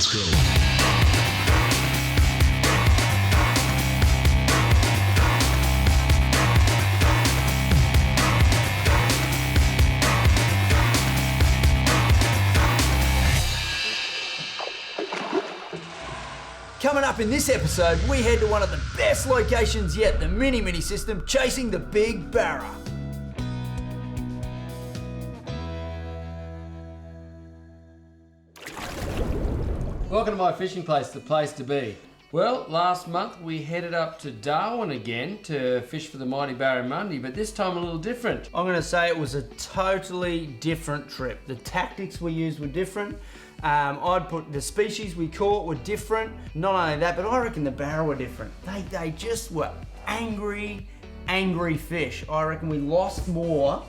Let's go. Coming up in this episode, we head to one of the best locations yet, the Mini system, chasing the big Barra. Welcome to my fishing place, the place to be. Well, last month we headed up to Darwin again to fish for the mighty barramundi, but this time a little different. I'm going to say it was a totally different trip. The tactics we used were different. I'd put the species we caught were different. Not only that, but I reckon the Barra were different. They just were angry fish. I reckon we lost more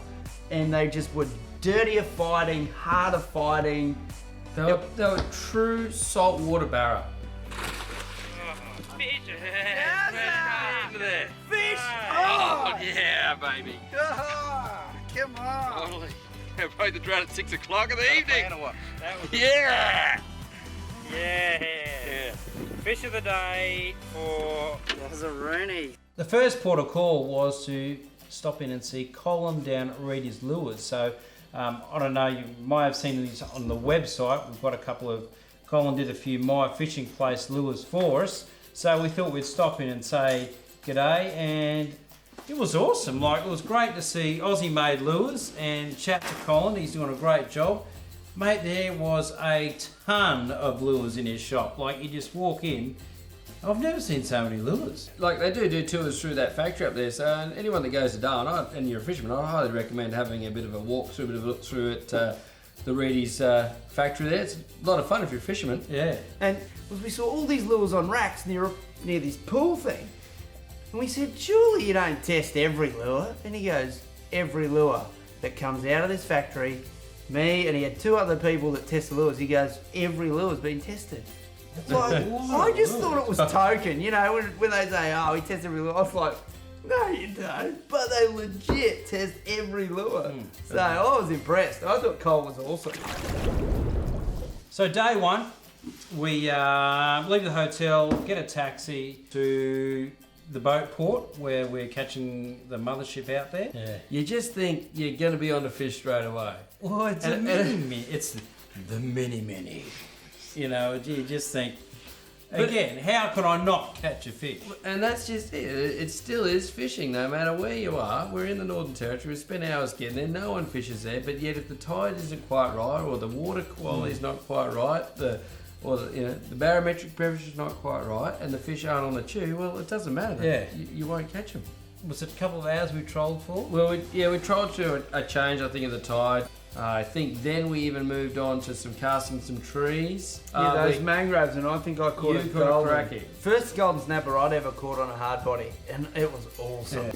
and they just were dirtier fighting, harder fighting. They were true saltwater Barra. Fish! Fish! Oh, yeah, baby. Come on! Totally. Probably the drought at 6 o'clock in the evening. Or what? Yeah! Yeah. Fish of the day for Rooney. The first port of call was to stop in and see Colin down at Reader's Lures. So I don't know, you might have seen these on the website. We've got a couple of, Colin did a few My Fishing Place lures for us. So we thought we'd stop in and say g'day, and it was awesome. Like, it was great to see Aussie made lures and chat to Colin. He's doing a great job. Mate, there was a ton of lures in his shop. Like, you just walk in, I've never seen so many lures. Like, they do tours through that factory up there, so anyone that goes to Darwin, and you're a fisherman, I highly recommend having a bit of a walk through, a bit of a look through at the Reedy's factory there. It's a lot of fun if you're a fisherman. Yeah. And we saw all these lures on racks near this pool thing. And we said, surely you don't test every lure? And he goes, every lure that comes out of this factory, me, and he had two other people that test the lures. He goes, every lure's been tested. Like, I just thought it was token, you know, when they say, oh, he tests every lure. I was like, no, you don't. But they legit test every lure. So I was impressed. I thought Cole was awesome. So day one, we leave the hotel, get a taxi to the boat port where we're catching the mothership out there. Yeah. You just think you're going to be on the fish straight away. Well, it's it's the mini. You know, you just think, again, how could I not catch a fish? And that's just it. It still is fishing, no matter where you are. We're in the Northern Territory. We spend hours getting there. No one fishes there. But yet, if the tide isn't quite right, or the water quality is not quite right, the barometric pressure is not quite right, and the fish aren't on the chew, well, it doesn't matter. Yeah. You won't catch them. Was it a couple of hours we trolled for? Well, we tried to a change, I think, of the tide. I think then we even moved on to casting some trees. Yeah, those mangroves, and I think I caught a golden. Cracky. First golden snapper I'd ever caught on a hard body, and it was awesome. Yeah.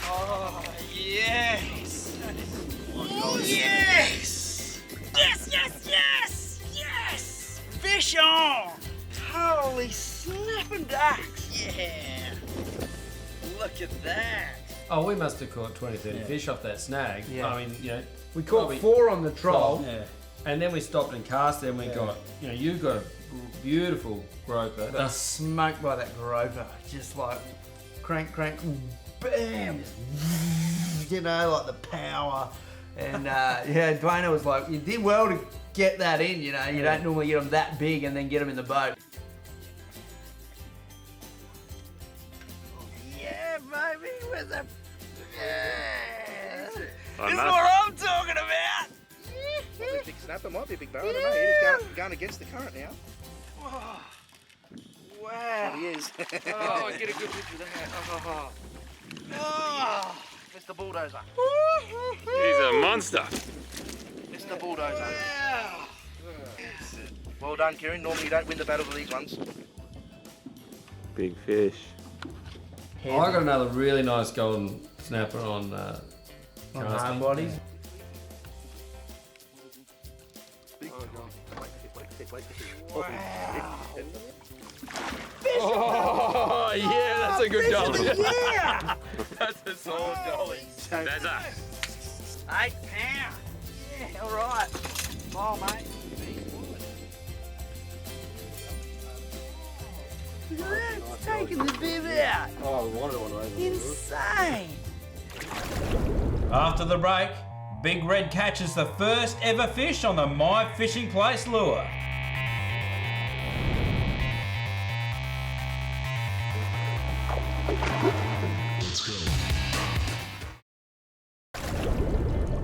Oh, yes! Oh, yes! Yes! Fish on! Holy snapping ducks! Yeah! Look at that! Oh, we must have caught 20, 30 fish off that snag. Yeah. I mean, you know, We caught 4 on the troll. Yeah. And then we stopped and cast, and we got, you know, you got a beautiful groper. The smoke by that groper, just like crank, bam, you know, like the power. And yeah, Dwayne was like, you did well to get that in, you know, you don't normally get them that big and then get them in the boat. Yeah, baby, where's that? Yeah. This is what I'm talking about. Might be a big snapper, might be a big barra, I don't know. He's going against the current now. Wow. There he is. Oh, get a good picture of that. Oh, Mr. Bulldozer. He's a monster. Mr. Bulldozer. Well done, Kieran. Normally you don't win the battle with these ones. Big fish. Oh, I got another really nice golden snapper on hard bodies. Wow. yeah, that's a good dolly. Yeah! That's a solid dolly. That's a 8 pounds. Yeah, all right. Smile, mate. Look at that, it's taking the bib out. Oh, I wanted one of those. Insane. After the break, Big Red catches the first ever fish on the My Fishing Place lure.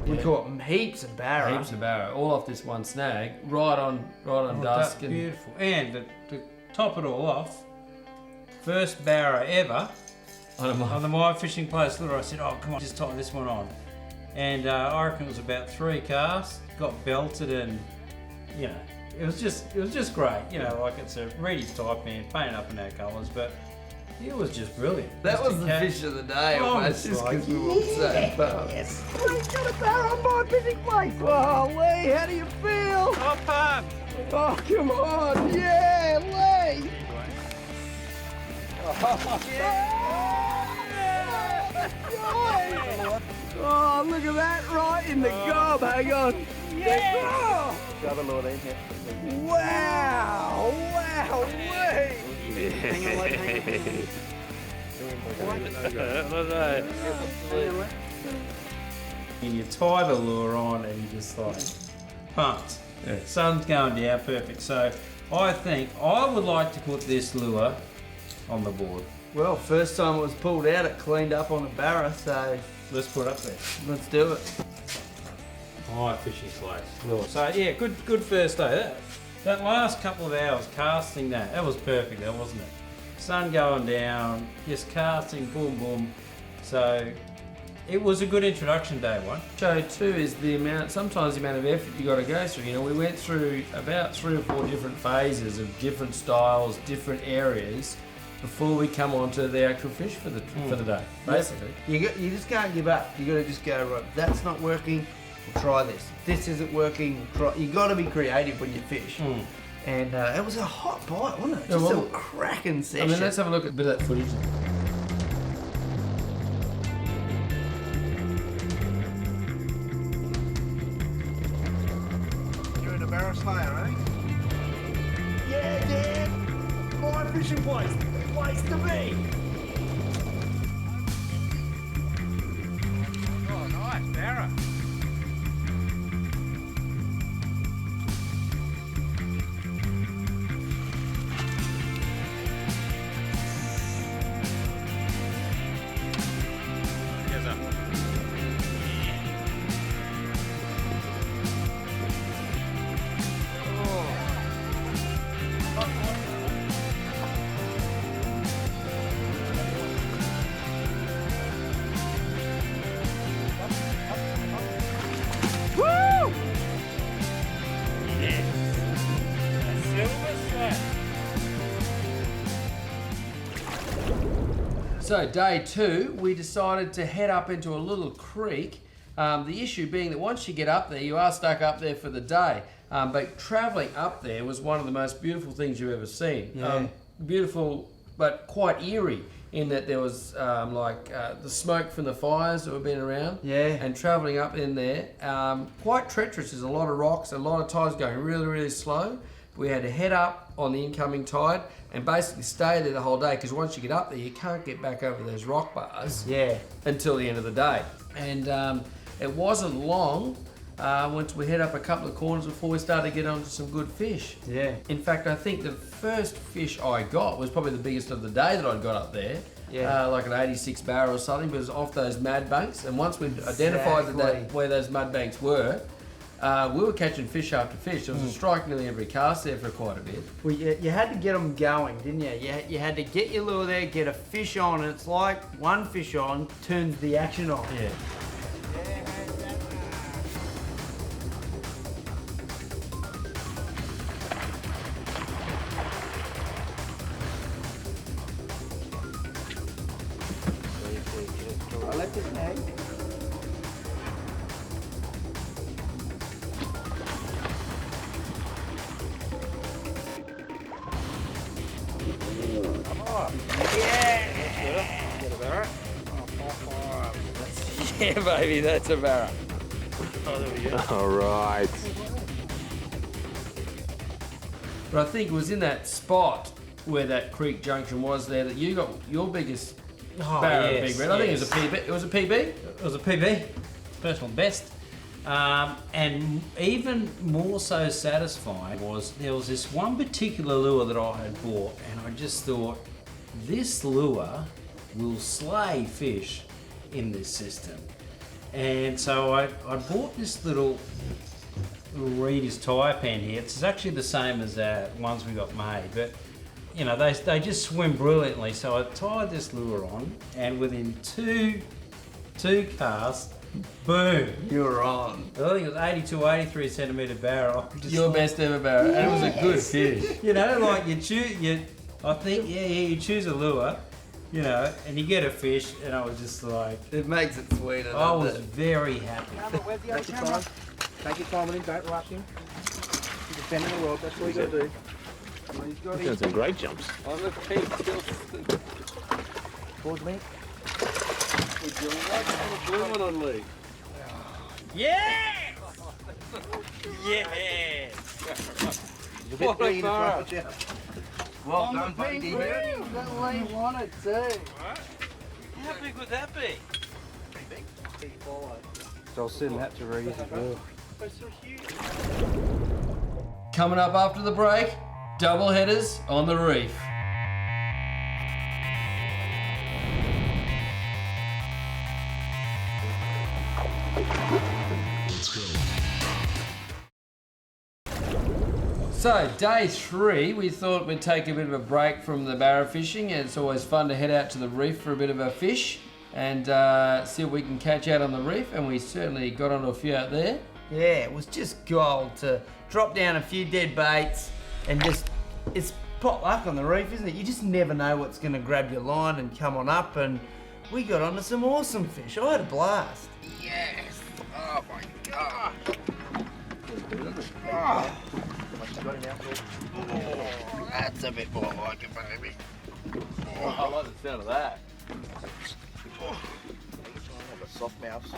We caught heaps of barra. Heaps of barra, all off this one snag, right on dusk. That's And beautiful. And to top it all off, first barra ever on the My Fishing Place lure. I said, oh, come on, just tie this one on. And I reckon it was about 3 casts, got belted, and, you know, it was just great. You know, like it's a Reedy's type man, painted up in our colours, but it was just brilliant. that Just was to the catch- fish of the day, Oh, almost, it's just like, because we walked so fast. Yes. He's got a barra on My Fishing Place. Oh, Lee, how do you feel? Top palm. Oh, come on. Yeah, Lee. Oh, look at that, right in the gob. Hang on. Yeah. The other lure then, yeah. Wow. Wow, Lee. And you tie the lure on and you just like pumped. Yeah. Sun's going down, perfect. So I think I would like to put this lure on the board. Well, first time it was pulled out, it cleaned up on the barra, so Let's put it up there. let's do it. My Fishing Place lure. So yeah, good first day. That last couple of hours casting that was perfect, that wasn't it? Sun going down, just casting, boom, boom. So it was a good introduction day one. Show too is sometimes the amount of effort you got to go through. You know, we went through about 3 or 4 different phases of different styles, different areas, before we come on to the actual fish for the day, basically. You just can't give up. You got to just go, right, that's not working, we'll try this. If this isn't working, we'll try. You got to be creative when you fish. And it was a hot bite, wasn't it? Yeah, Just well, a cracking I session. mean, let's have a look at a bit of that footage. You're in a barra slayer, eh? Yeah, Dad. My Fishing Place, the place to be. Oh, nice, Barra. So day 2, we decided to head up into a little creek. The issue being that once you get up there, you are stuck up there for the day. But travelling up there was one of the most beautiful things you've ever seen. Yeah. Beautiful, but quite eerie in that there was the smoke from the fires that were been around. Yeah. And travelling up in there, quite treacherous. There's a lot of rocks, a lot of tides going really, really slow. We had to head up on the incoming tide and basically stay there the whole day, because once you get up there, you can't get back over those rock bars Yeah. until the end of the day. And it wasn't long once we head up a couple of corners before we started to get onto some good fish. Yeah. In fact, I think the first fish I got was probably the biggest of the day that I'd got up there. Yeah. Like an 86 barra or something, but it was off those mud banks. And once we'd identified Exactly. where those mud banks were, we were catching fish after fish. There was a strike nearly every cast there for quite a bit. Well, you had to get them going, didn't you? You had to get your lure there, get a fish on, and it's like one fish on turns the action on. Yeah. I left it hang. Get a Barra. Yeah, baby, that's a Barra. Oh, there we go. All right. But I think it was in that spot where that creek junction was there that you got your biggest Barra, yes, Big Red. I think it was a PB. It was a PB. It was a PB, personal best. And even more so satisfying was there was this one particular lure that I had bought, and I just thought this lure will slay fish in this system. And so I bought this little Reader's tire pan here. It's actually the same as the ones we got made, but you know they just swim brilliantly. So I tied this lure on, and within two casts, boom, You were on. I think it was 82, 83 centimetre barrel. Your best ever Barra, and it was a good fish. You know, like you choose a lure, you know, and you get a fish, and I was just like, It makes it sweeter. I doesn't was it? very happy. Take your time. Take your time with him, don't rush him. He's defending the world, that's all you got to do. He's got Doing some great jumps. On the peak, Towards me. blooming on Lee. Yeah! Yeah! He's a bit green, Barra. it's right. Well done, buddy. wanted to. How big would that be? So I'll send that to Reed as well. Coming up after the break, double headers on the reef. So, day 3, we thought we'd take a bit of a break from the Barra fishing, and it's always fun to head out to the reef for a bit of a fish and see what we can catch out on the reef, and we certainly got onto a few out there. Yeah, it was just gold to drop down a few dead baits and just, it's pot luck on the reef, isn't it? You just never know what's going to grab your line and come on up, and we got onto some awesome fish. I had a blast. Yes! Oh my God! Oh, that's a bit more like it, baby. I like the sound of that. Like a soft mouse.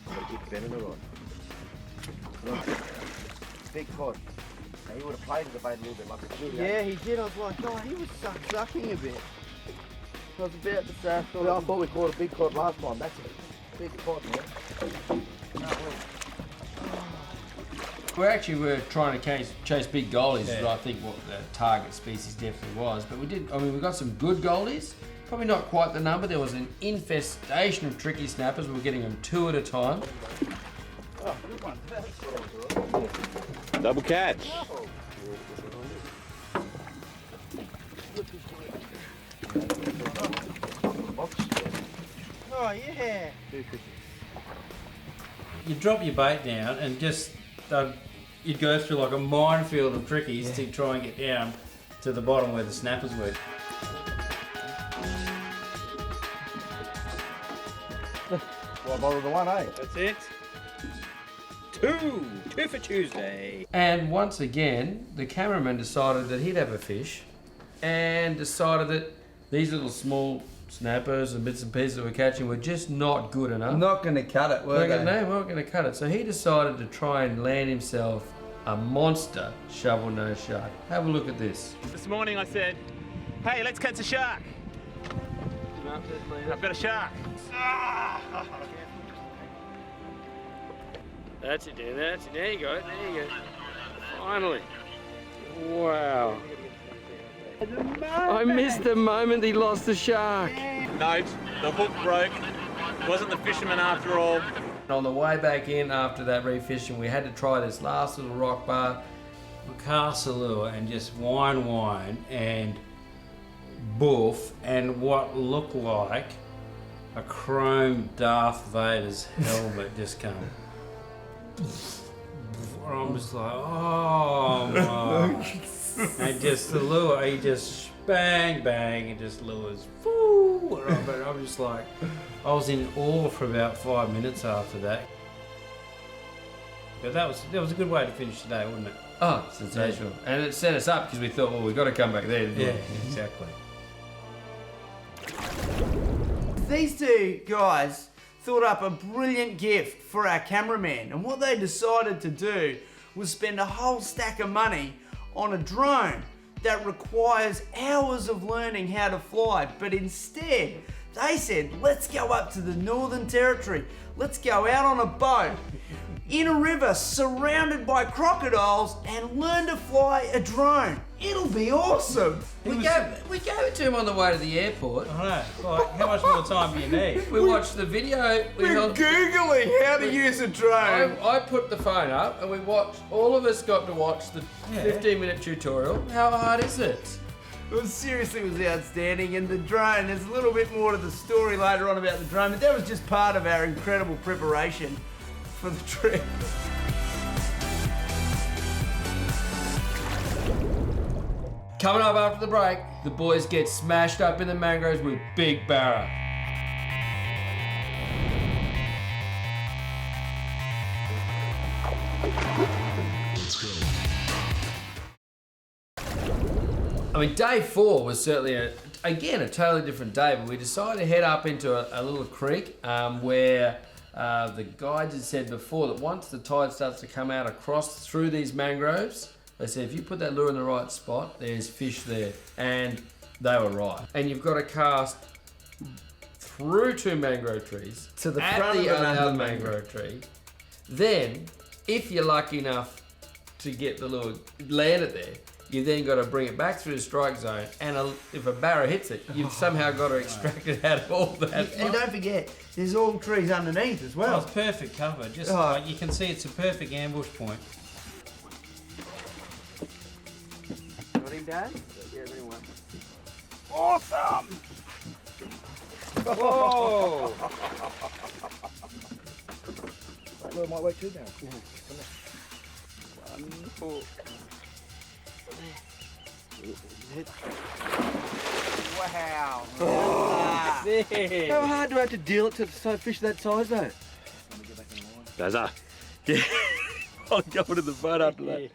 Got a big bend in the rod. Big cod. Now, he would have played with the bait a little bit like a Julia. Yeah, he did. I was like, oh, he was sucking a bit. I was about to say, I thought we caught a big cod last time. That's a big cod, man. We were trying to chase big goalies, is what I think what the target species definitely was. But we did, I mean, we got some good goalies, probably not quite the number. There was an infestation of tricky snappers. We were getting them 2 at a time. Oh, good one. Double catch. oh yeah. You drop your bait down and just you'd go through like a minefield of trickies to try and get down to the bottom where the snappers were. Well, I borrowed the one, eh? That's it. Two for Tuesday. And once again, the cameraman decided that he'd have a fish and decided that these little small snappers and bits and pieces that we're catching were just not good enough. Not going to cut it, were they? No, we weren't going to cut it. So he decided to try and land himself a monster shovel-nosed shark. Have a look at this. This morning I said, hey, let's catch a shark. I've got a shark. That's it, Dan. That's it. There you go. There you go. Finally. Wow. I missed the moment he lost the shark. Note, the hook broke. Wasn't the fisherman after all. On the way back in after that reef fishing, we had to try this last little rock bar. We cast a lure and just whine and boof, and what looked like a chrome Darth Vader's helmet just come. And I'm just like, oh my. And just the lure, he just bang, and just lures. Woo! But I'm just like, I was in awe for about 5 minutes after that. But that was a good way to finish today, wasn't it? Oh, sensational. And it set us up because we thought, well, we've got to come back there. Yeah, exactly. These two guys thought up a brilliant gift for our cameraman, and what they decided to do was spend a whole stack of money on a drone that requires hours of learning how to fly, but instead they said, let's go up to the Northern Territory, let's go out on a boat in a river surrounded by crocodiles and learn to fly a drone. It'll be awesome. We gave it to him on the way to the airport. I know. Like, how much more time do you need? We watched the video. We're Googling how to use a drone. I put the phone up and we watched, all of us got to watch the 15-minute tutorial. How hard is it? It seriously was outstanding, and the drone, there's a little bit more to the story later on about the drone, but that was just part of our incredible preparation for the trip. Coming up after the break, the boys get smashed up in the mangroves with Big Barra. I mean, day 4 was certainly, again, a totally different day, but we decided to head up into a little creek where the guides had said before that once the tide starts to come out across through these mangroves, they said if you put that lure in the right spot, there's fish there. And they were right. And you've got to cast through 2 mangrove trees To the at front the of another other mangrove tree. Then, if you're lucky enough to get the lure landed there, you then got to bring it back through the strike zone, and if a barra hits it, you've somehow got to extract it out of all that. And don't forget, there's all trees underneath as Well, well. it's perfect cover. Just Oh. like you can see, it's a perfect ambush point. Got him, Dad? Yeah, everyone. Awesome! Whoa! That lure might work too now. Wonderful. Wow. How hard do I have to deal it to fish that size, though? Does I? Yeah. I'll go to the boat after that.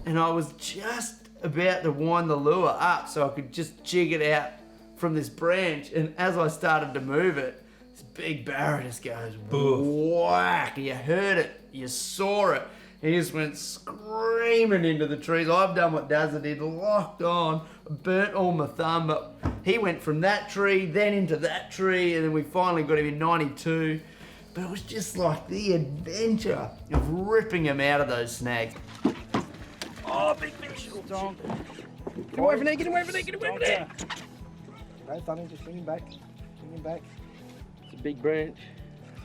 And I was just about to wind the lure up so I could just jig it out from this branch, and as I started to move it, this big barra just goes whack. You heard it, you saw it. He just went screaming into the trees. I've done what Dazza did, locked on, burnt all my thumb, but he went from that tree, then into that tree, and then we finally got him in 92. But it was just like the adventure of ripping him out of those snags. Oh, big fish! Donk. Get away from there, get away from there, get away from there! No thumbing, just bring him back. Bring him back. It's a big branch.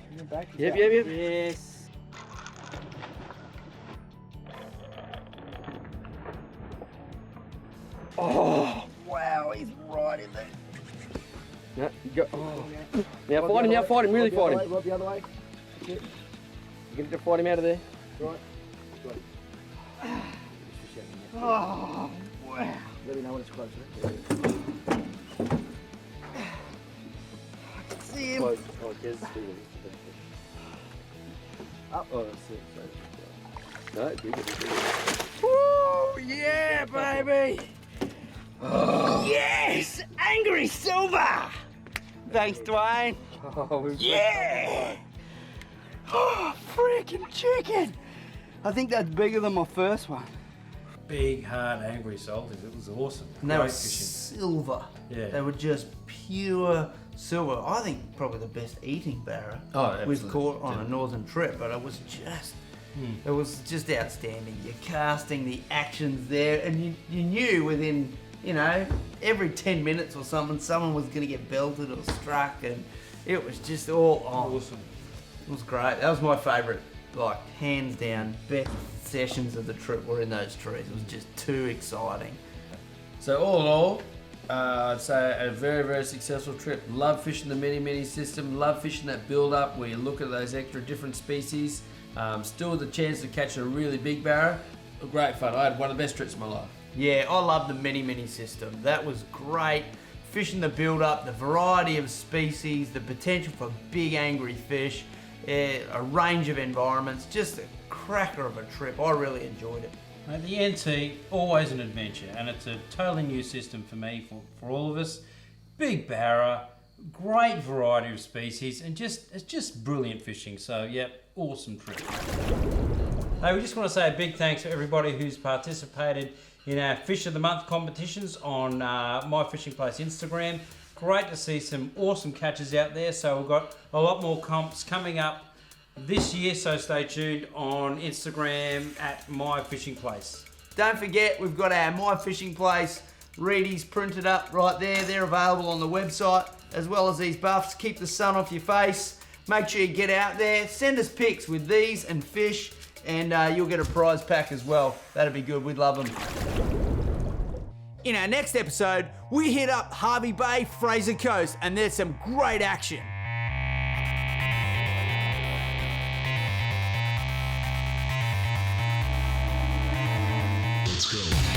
Bring him back. He's Yep, out. yep, yep. Yes. Oh, wow, he's right in there. No, you go. Oh. Now fight him, really fight him. Rob the other way. That's it. You get to fight him out of there. Right. Got it. Oh, wow. Let me know when it's closer. See him. Close. Oh, yes. Up. Oh, that's it. No, bigger. Woo, yeah, baby. Yes, angry silver. Thanks, Dwayne. Oh, we've Yeah. Oh, freaking chicken. I think that's bigger than my first one. Big, hard, angry salties. It was awesome. And they were Great fishing. silver. Yeah. They were just pure silver. I think probably the best eating barra Oh, we've absolutely. caught on a northern trip, but it was just outstanding. You're casting, the actions there, and you knew within, every 10 minutes or something, someone was going to get belted or struck, and it was just all on. Awesome. It was great. That was my favourite, hands down, best sessions of the trip were in those trees. It was just too exciting. So all in all, I'd say a very, very successful trip. Love fishing the mini system. Love fishing that build-up where you look at those extra different species. Still with the chance to catch a really big barra. Great fun. I had one of the best trips of my life. Yeah, I love the mini system. That was great. Fishing the build-up, the variety of species, the potential for big angry fish, a range of environments, just a cracker of a trip. I really enjoyed it. Mate, the NT, always an adventure, and it's a totally new system for me, for all of us. Big Barra, great variety of species, and it's just brilliant fishing. So, yep, awesome trip. Hey, we just want to say a big thanks to everybody who's participated in our Fish of the Month competitions on My Fishing Place Instagram. Great to see some awesome catches out there. So we've got a lot more comps coming up this year, so stay tuned on Instagram at My Fishing Place. Don't forget, we've got our My Fishing Place reedies printed up right there. They're available on the website, as well as these buffs. Keep the sun off your face. Make sure you get out there. Send us pics with these and fish, and you'll get a prize pack as well. That'd be good. We'd love them. In our next episode, we hit up Harvey Bay, Fraser Coast, and there's some great action. Let's go.